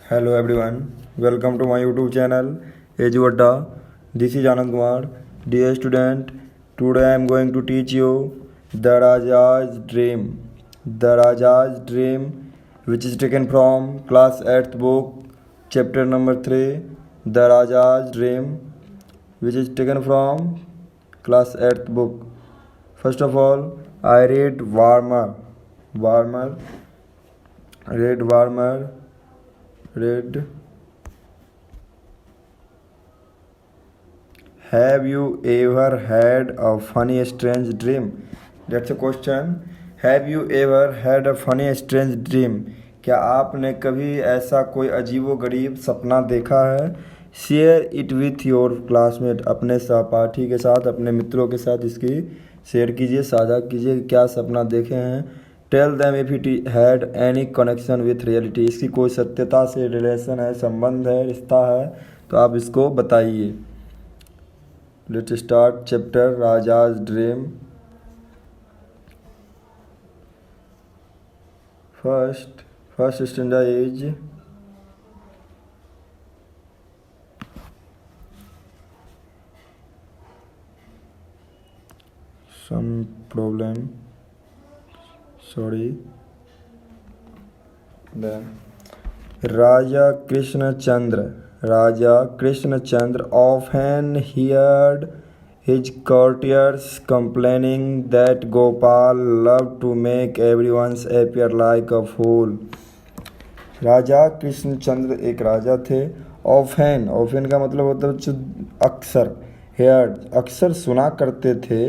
Hello everyone, welcome to my YouTube channel Ejuadda. This is Anand Kumar. Dear student, today I am going to teach you The Raja's Dream. The Raja's Dream, which is taken from class 8th book, chapter number 3. The Raja's Dream, which is taken from class 8th book. First of all, I read warmer, read. Have you ever had a funny strange dream? That's a question. Have you ever had a funny strange dream? क्या आपने कभी ऐसा कोई अजीबोगरीब सपना देखा है? Share it with your classmate. अपने सहपाठी के साथ, अपने मित्रों के साथ इसकी शेयर कीजिए, साझा कीजिए क्या सपना देखे हैं. Tell them if it had any connection with reality. इसकी कोई सत्यता से रिलेशन है, संबंध है, रिश्ता है, तो आप इसको बताइए. Let's start chapter rajas dream. First stanza is some problem, sorry. Then Raja Krishnachandra often heard his courtiers complaining that Gopal loved to make everyone appear like a fool. राजा कृष्णचंद्र एक राजा थे. ऑफेन का मतलब होता है अक्सर. हेयर्ड अक्सर सुना करते थे.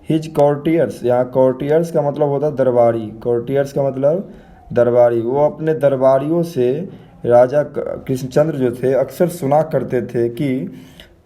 हिज कॉर्टियर्स, यहाँ कॉर्टियर्स का मतलब होता है दरबारी. कॉर्टियर्स का मतलब दरबारी. वो अपने दरबारियों से राजा कृष्णचंद्र जो थे अक्सर सुना करते थे कि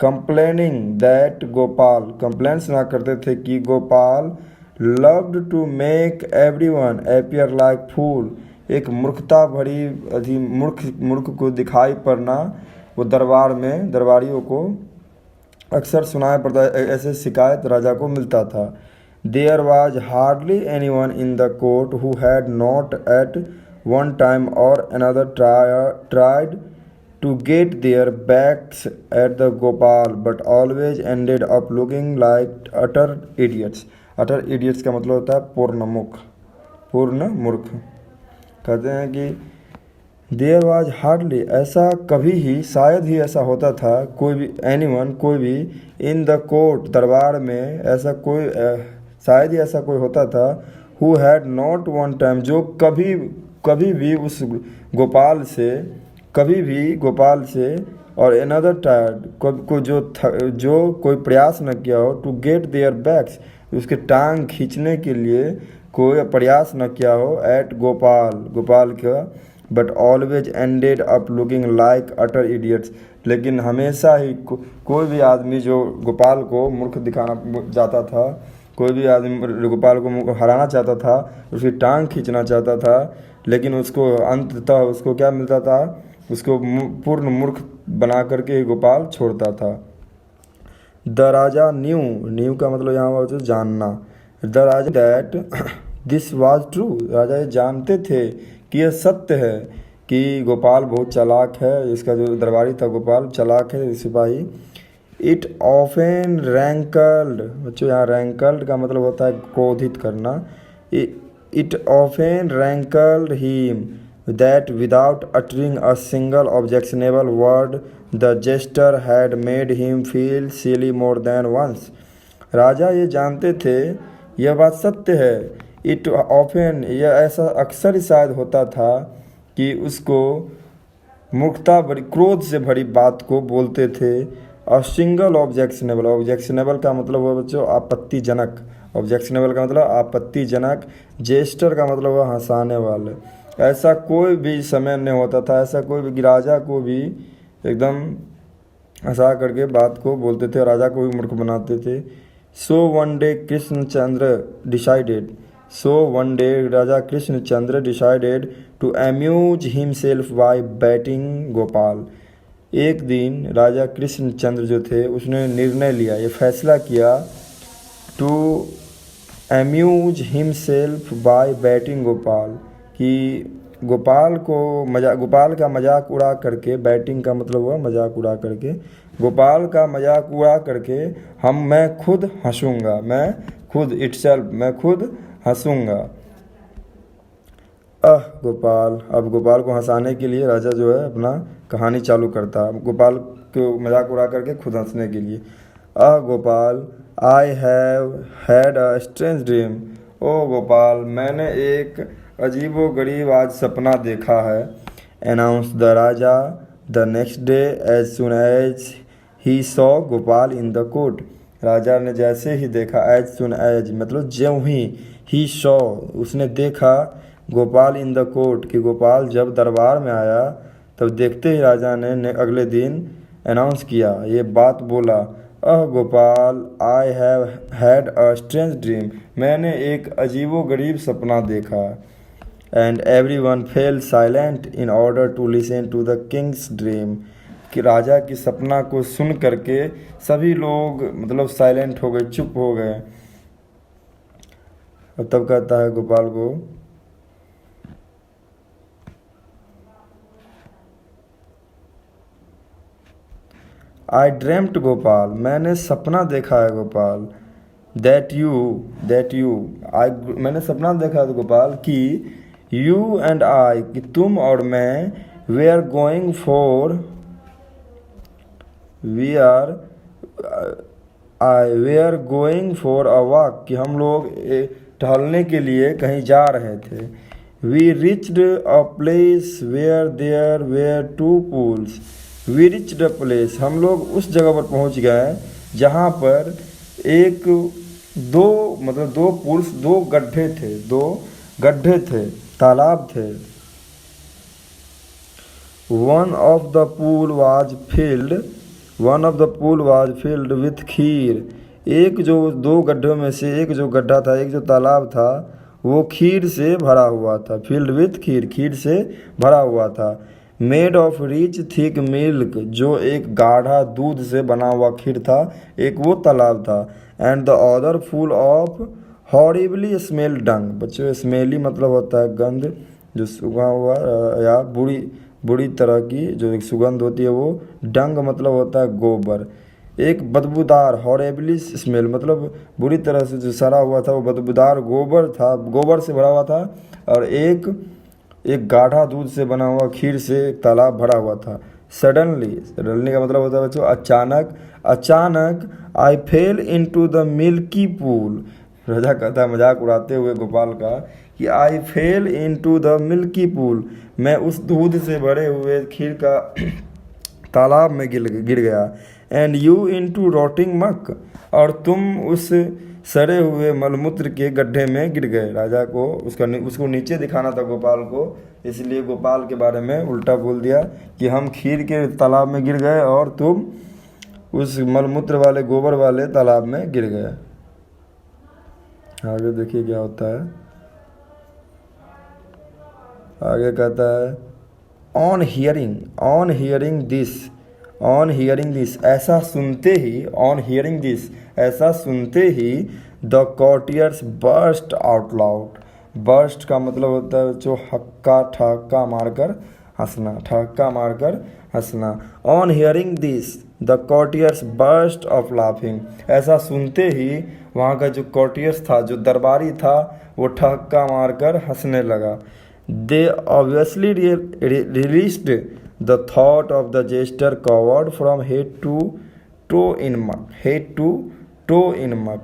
कंप्लेनिंग दैट गोपाल, कंप्लेन सुना करते थे कि Gopal loved to make everyone appear like fool. एक मूर्खता भरी मूर्ख को दिखाई पड़ना वो दरबार में दरबारियों को अक्सर सुनाया पड़ता है. ऐसे शिकायत राजा को मिलता था. There was hardly any one in the court who had not at one time और another tried to get their backs at the Gopal but always ended up looking like utter idiots. Utter idiots का मतलब होता है पूर्ण मूर्ख. कहते हैं कि देयर वॉज हार्डली, ऐसा कभी ही, शायद ही ऐसा होता था, कोई भी एनीवन, कोई भी, इन द कोर्ट, दरबार में, ऐसा कोई शायद ही ऐसा कोई होता था, who had not one time, जो कभी भी उस गोपाल से और अनदर टाइड को जो कोई प्रयास न किया हो, टू गेट देयर बैक्स, उसके टांग खींचने के लिए कोई प्रयास न किया हो, एट गोपाल का, but always ended up looking like utter idiots. लेकिन हमेशा ही कोई भी आदमी जो गोपाल को मूर्ख दिखाना चाहता था, कोई भी आदमी गोपाल को हराना चाहता था, उसकी टांग खींचना चाहता था, लेकिन उसको अंततः उसको क्या मिलता था, उसको पूर्ण मूर्ख बना करके गोपाल छोड़ता था. द राजा न्यू का मतलब यहाँ होता है जानना. The Raja that this was true, राजा ये जानते थे कि यह सत्य है कि गोपाल बहुत चालाक है. इसका जो दरबारी था गोपाल चालाक है, सिपाही. इट ऑफन रैंकल्ड, बच्चों यहाँ रैंकल्ड का मतलब होता है क्रोधित करना. It often rankled him that without uttering a single objectionable word the jester had made him feel silly more than once. राजा ये जानते थे, यह बात सत्य है. इट ऑफन, यह ऐसा अक्सर ही शायद होता था कि उसको मूर्खता भरी, क्रोध से भरी बात को बोलते थे. और सिंगल ऑब्जेक्शनेबल का मतलब हुआ बच्चों आपत्तिजनक. ऑब्जेक्शनेबल का मतलब आपत्तिजनक. जेस्टर का मतलब हुआ हंसाने वाले. ऐसा कोई भी समय नहीं होता था, ऐसा कोई भी राजा को भी एकदम हंसा करके बात को बोलते थे, राजा को भी मूर्ख बनाते थे. So one day Raja Krishnachandra decided to amuse himself by baiting Gopal. एक दिन राजा कृष्णचंद्र जो थे उसने निर्णय लिया, ये फैसला किया, to amuse himself by baiting Gopal, कि गोपाल का मजाक उड़ा करके, बैटिंग का मतलब हुआ मजाक उड़ा करके, गोपाल का मजाक उड़ा करके मैं खुद हंसूंगा, मैं खुद हंसूंगा। गोपाल, अब गोपाल को हंसाने के लिए राजा जो है अपना कहानी चालू करता है, गोपाल को मजाक उड़ा करके खुद हंसने के लिए। Gopal, I have had a strange dream. ओ गोपाल, मैंने एक अजीबो गरीब आज सपना देखा है। Announce the Raja the next day as soon as he saw Gopal in the court. राजा ने जैसे ही देखा, एज सुन एज मतलब ज्यों ही सॉ उसने देखा, गोपाल इन द कोर्ट कि गोपाल जब दरबार में आया, तब देखते ही राजा ने अगले दिन अनाउंस किया, ये बात बोला, Gopal, I have had a strange dream. मैंने एक अजीबो गरीब सपना देखा। And everyone fell silent in order to listen to the king's dream. कि राजा की सपना को सुन करके सभी लोग मतलब साइलेंट हो गए, चुप हो गए। और तब कहता है गोपाल को, आई ड्रेम्ट गोपाल, मैंने सपना देखा है गोपाल, दैट यू आई, मैंने सपना देखा है गोपाल कि यू एंड आई, कि तुम और मैं, we are going for a walk, कि हम लोग टहलने के लिए कहीं जा रहे थे। We reached a place where there were two pools. We reached a place, हम लोग उस जगह पर पहुंच गए जहां पर दो पूल्स, दो गड्ढे थे, तालाब थे। One of the pool was filled with kheer. एक जो दो गड्ढों में से एक जो गड्ढा था, एक जो तालाब था, वो खीर से भरा हुआ था। फील्ड विथ खीर, खीर से भरा हुआ था। Made of rich thick milk, जो एक गाढ़ा दूध से बना हुआ खीर था, एक वो तालाब था। And the other full of horribly smell dung. बच्चों, स्मेली मतलब होता है गंध, जो सूखा हुआ या बुरी तरह की जो एक सुगंध होती है वो। डंग मतलब होता है गोबर। एक बदबूदार, हॉरेबली स्मेल मतलब बुरी तरह से जो सड़ा हुआ था, वो बदबूदार गोबर था, गोबर से भरा हुआ था। और एक गाढ़ा दूध से बना हुआ खीर से एक तालाब भरा हुआ था। सडनली का मतलब होता है बच्चों अचानक I fell into the milky pool. राजा कहता है मजाक उड़ाते हुए गोपाल का कि I fell into the milky pool, मैं उस दूध से भरे हुए खीर का तालाब में गिर गया। एंड यू इनटू रॉटिंग मक, और तुम उस सड़े हुए मलमूत्र के गड्ढे में गिर गए। राजा को उसको नीचे दिखाना था गोपाल को, इसलिए गोपाल के बारे में उल्टा बोल दिया कि हम खीर के तालाब में गिर गए और तुम उस मलमूत्र वाले, गोबर वाले तालाब में गिर गए। आगे देखिए क्या होता है। आगे कहता है, ऑन हियरिंग दिस, ऐसा सुनते ही the courtiers burst out loud. Burst का मतलब होता है जो ठहाका मारकर हंसना। On hearing this the courtiers burst of laughing. ऐसा सुनते ही वहाँ का जो कॉर्टियर्स था, जो दरबारी था, वो ठहाका मारकर हंसने लगा। They obviously released the thought of the jester covered from head to toe in muck.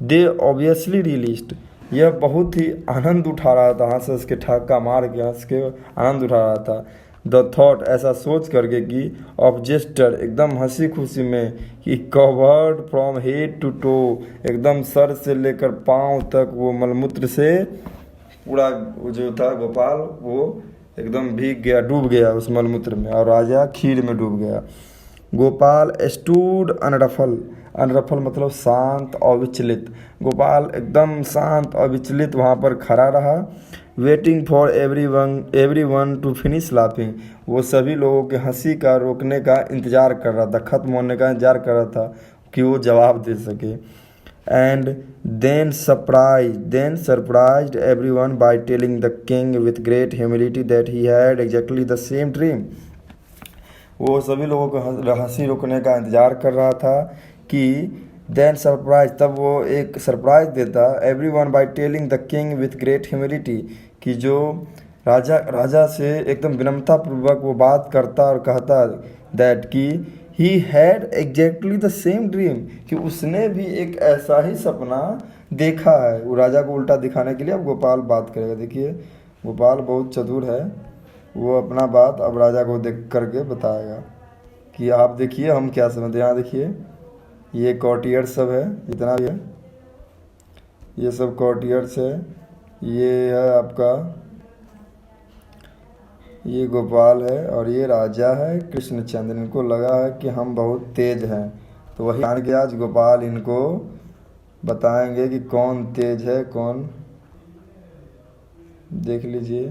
They obviously released, यह बहुत ही आनंद उठा रहा था, हंस के ठहाका मार के हंस के आनंद उठा रहा था। द थॉट, ऐसा सोच करके कि ऑफ जेस्टर, एकदम हंसी खुशी में, कि covered from head to toe, एकदम सर से लेकर पाँव तक वो मलमूत्र से पूरा जो था गोपाल वो एकदम भीग गया, डूब गया उस मलमूत्र में, और राजा खीर में डूब गया। गोपाल स्टूड अनरफल मतलब शांत और विचलित। गोपाल एकदम शांत और विचलित वहाँ पर खड़ा रहा। Waiting for everyone to finish laughing, वो सभी लोगों के हंसी का रोकने का इंतज़ार कर रहा था, ख़त्म होने का इंतज़ार कर रहा था कि वो जवाब दे सके। and then surprised everyone by telling the king with great humility that he had exactly the same dream. वो सभी लोगों को हंसी रोकने का इंतज़ार कर रहा था कि देन सरप्राइज, तब वो एक सरप्राइज देता everyone by telling the king with great humility, कि जो राजा से एकदम विनम्रतापूर्वक वो बात करता और कहता दैट कि he had exactly the same dream, कि उसने भी एक ऐसा ही सपना देखा है। वो राजा को उल्टा दिखाने के लिए अब गोपाल बात करेगा। देखिए गोपाल बहुत चतुर है, वो अपना बात अब राजा को देख करके बताएगा कि आप देखिए हम क्या समझते हैं। यहाँ देखिए ये कॉर्टियर सब है, जितना भी है ये सब कॉर्टियर्स है। ये है आपका, ये गोपाल है और ये राजा है कृष्णचंद्र। इनको लगा है कि हम बहुत तेज हैं, तो वही जान के आज गोपाल इनको बताएंगे कि कौन तेज है कौन। देख लीजिए,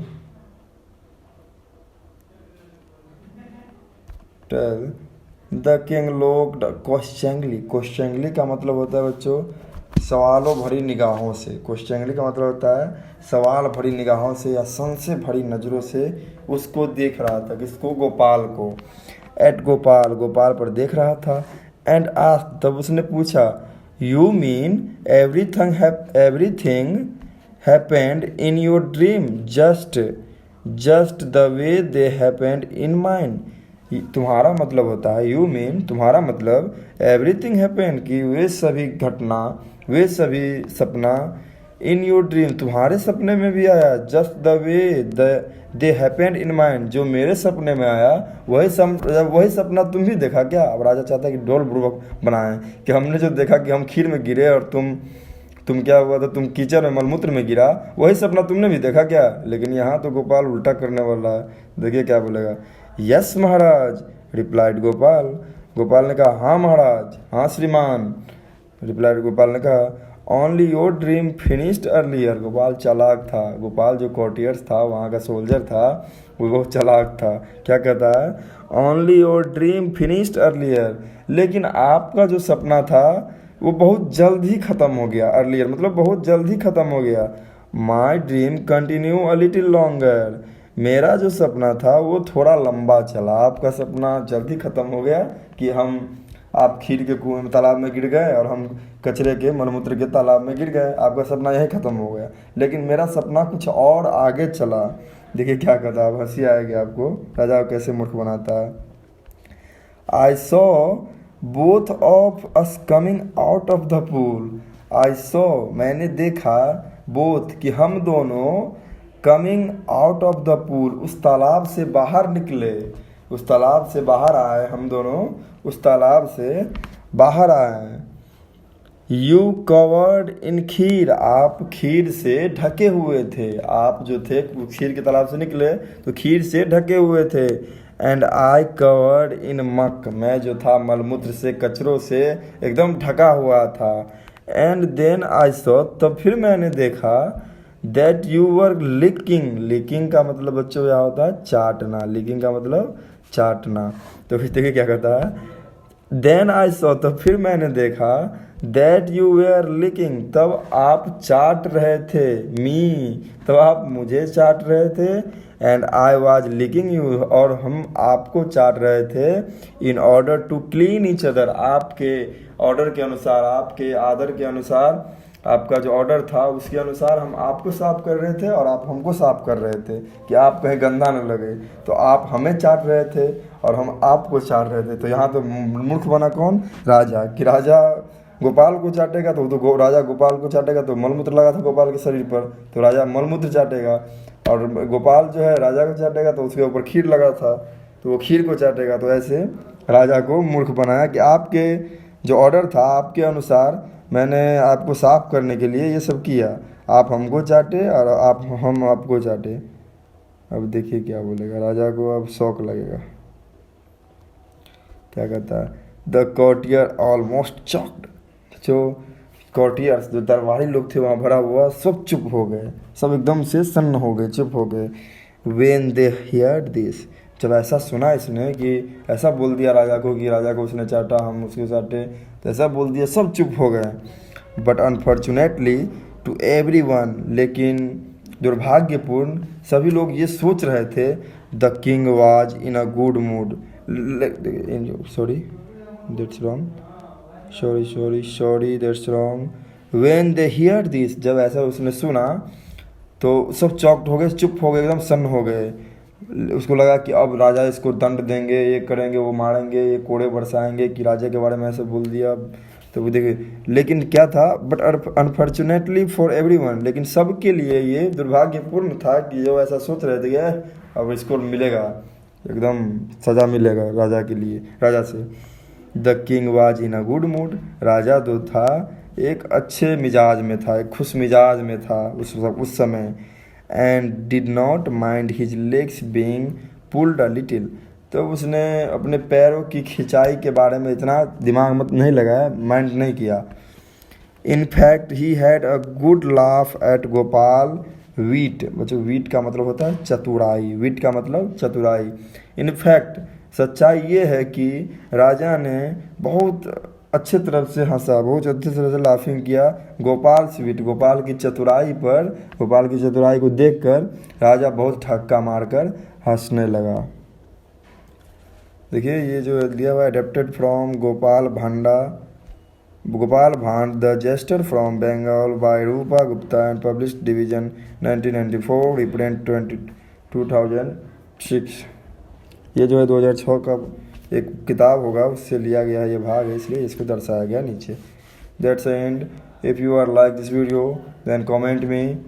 टेल द किंग लुक्ड क्वेश्चनली का मतलब होता है बच्चों सवालों भरी निगाहों से। क्वेश्चनली का मतलब होता है सवाल भरी निगाहों से या संशय भरी नज़रों से उसको देख रहा था। किसको? गोपाल को। एट गोपाल पर देख रहा था। एंड आस्क्ड, तब उसने पूछा, you mean everything happened in your dream just the way they happened in mine. तुम्हारा मतलब होता है, यू मीन तुम्हारा मतलब, एवरीथिंग हैपेंड कि वे सभी घटना वे सभी सपना, इन योर ड्रीम तुम्हारे सपने में भी आया, just the way they happened in mind जो मेरे सपने में आया वही सपना तुम भी देखा क्या। अब राजा चाहता है कि डोल पूर्वक बनाएं कि हमने जो देखा कि हम खीर में गिरे और तुम क्या हुआ था, तुम कीचड़ में मलमूत्र में गिरा, वही सपना तुमने भी देखा क्या। लेकिन यहाँ तो गोपाल उल्टा करने वाला है। देखिए क्या बोलेगा। यस महाराज, रिप्लाइड गोपाल ने कहा, हाँ महाराज, हाँ श्रीमान। रिप्लाइड गोपाल ने कहा, only your dream finished earlier. Gopal चालाक था। गोपाल जो कॉर्टियर्स था, वहाँ का सोल्जर था, वो बहुत चालाक था। क्या कहता है, only your dream finished earlier, लेकिन आपका जो सपना था वो बहुत जल्द ही ख़त्म हो गया। अर्लियर मतलब बहुत जल्द ही ख़त्म हो गया। My dream continue a little longer, मेरा जो सपना था वो थोड़ा लंबा चला। आपका सपना जल्दी ख़त्म हो गया कि आप खीर के कुएं में तालाब में गिर गए और हम कचरे के मलमूत्र के तालाब में गिर गए। आपका सपना यही ख़त्म हो गया, लेकिन मेरा सपना कुछ और आगे चला। देखिए क्या कहता है, हंसी आएगी आपको, राजा को कैसे मूर्ख बनाता है। I saw both of us coming out of the pool. I saw मैंने देखा, बोथ कि हम दोनों, coming out of the pool उस तालाब से बाहर निकले, उस तालाब से बाहर आए, हम दोनों उस तालाब से बाहर आए। यू कवर्ड इन खीर, आप खीर से ढके हुए थे। आप जो थे खीर के तालाब से निकले तो खीर से ढके हुए थे। एंड आई कवर्ड इन मक, मैं जो था मलमूत्र से कचरों से एकदम ढका हुआ था। एंड देन आई सॉ, तब फिर मैंने देखा, दैट यू वर लिकिंग का मतलब बच्चों क्या होता है, चाटना। लिकिंग का मतलब चाटना। तो फिर देखिए क्या कहता है, देन आई सॉ, तो फिर मैंने देखा, दैट यू वेयर लिकिंग, तब आप चाट रहे थे, मी, तब आप मुझे चाट रहे थे। And I was licking you, और हम आपको चाट रहे थे, in order to clean each other, आपके ऑर्डर के अनुसार, आपके आदर के अनुसार, आपका जो ऑर्डर था उसके अनुसार हम आपको साफ कर रहे थे और आप हमको साफ कर रहे थे कि आप कहीं गंदा न लगे। तो आप हमें चाट रहे थे और हम आपको चाट रहे थे। तो यहाँ तो मूर्ख बना कौन, राजा, कि राजा गोपाल को चाटेगा तो राजा गोपाल को चाटेगा तो मलमूत्र लगा था गोपाल के शरीर पर, तो राजा मलमूत्र चाटेगा। और गोपाल जो है राजा को चाटेगा तो उसके ऊपर खीर लगा था तो वो खीर को चाटेगा। तो ऐसे राजा को मूर्ख बनाया कि आपके जो ऑर्डर था आपके अनुसार मैंने आपको साफ करने के लिए ये सब किया, आप हमको चाटे और हम आपको चाटे। अब देखिए क्या बोलेगा, राजा को अब शौक लगेगा। क्या कहता है, द कॉर्टियर ऑलमोस्ट चॉक्ड, जो कॉर्टियर्स जो दरबारी लोग थे वहाँ भरा हुआ सब चुप हो गए, सब एकदम से सन्न हो गए, चुप हो गए। वेन दे हियर्ड दिस, जब ऐसा सुना इसने कि ऐसा बोल दिया राजा को कि राजा को उसने चाटा हम उसके चाटे, तो ऐसा बोल दिया, सब चुप हो गए। बट अनफॉर्चुनेटली टू एवरीवन, लेकिन दुर्भाग्यपूर्ण सभी लोग ये सोच रहे थे, the king was in a good mood, sorry that's wrong, sorry that's wrong. When they hear this, जब ऐसा उसने सुना तो सब चौक्ड हो गए, चुप हो गए, एकदम सन्न हो गए। उसको लगा कि अब राजा इसको दंड देंगे, ये करेंगे, वो मारेंगे, ये कोड़े बरसाएंगे कि राजा के बारे में ऐसे बोल दिया। तो वो देखिए, लेकिन क्या था, बट अनफॉर्चुनेटली फॉर एवरीवन, लेकिन सबके लिए ये दुर्भाग्यपूर्ण था कि जो ऐसा सोच रहे थे कि अब इसको मिलेगा, एकदम सज़ा मिलेगा राजा के लिए, राजा से। The king was in a good mood, राजा जो था एक अच्छे मिजाज में था, एक खुश मिजाज में था उस समय। And did not mind his legs being pulled a little, तो उसने अपने पैरों की खिंचाई के बारे में इतना दिमाग मत नहीं लगाया, माइंड नहीं किया। In fact he had a good laugh at Gopal wheat, बच्चों वीट का मतलब होता है चतुराई, वीट का मतलब चतुराई। इन फैक्ट सच्चाई ये है कि राजा ने बहुत अच्छे तरफ से हंसा, बहुत अच्छे तरह से लाफिंग किया गोपाल स्वीट, गोपाल की चतुराई पर, गोपाल की चतुराई को देखकर राजा बहुत ठक्का मारकर हंसने लगा। देखिए ये जो दिया हुआ adapted from Gopal Bhand the jester from Bengal by Rupa Gupta and published division 1994, reprint 2006। ये जो है 2006 का एक किताब होगा, उससे लिया गया है ये भाग है, इसलिए इसको दर्शाया गया नीचे। That's end. If you are like this video then comment me,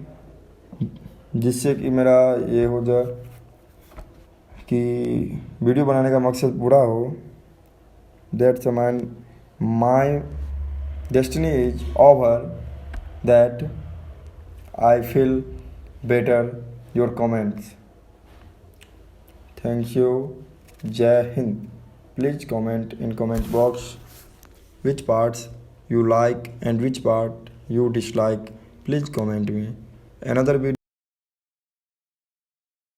जिससे कि मेरा ये हो जाए कि वीडियो बनाने का मकसद पूरा हो। That's my destiny is over, that I feel better your comments. Thank you, जय Hind. Please comment in comment box which parts you like and which part you dislike. Please comment me. Another video.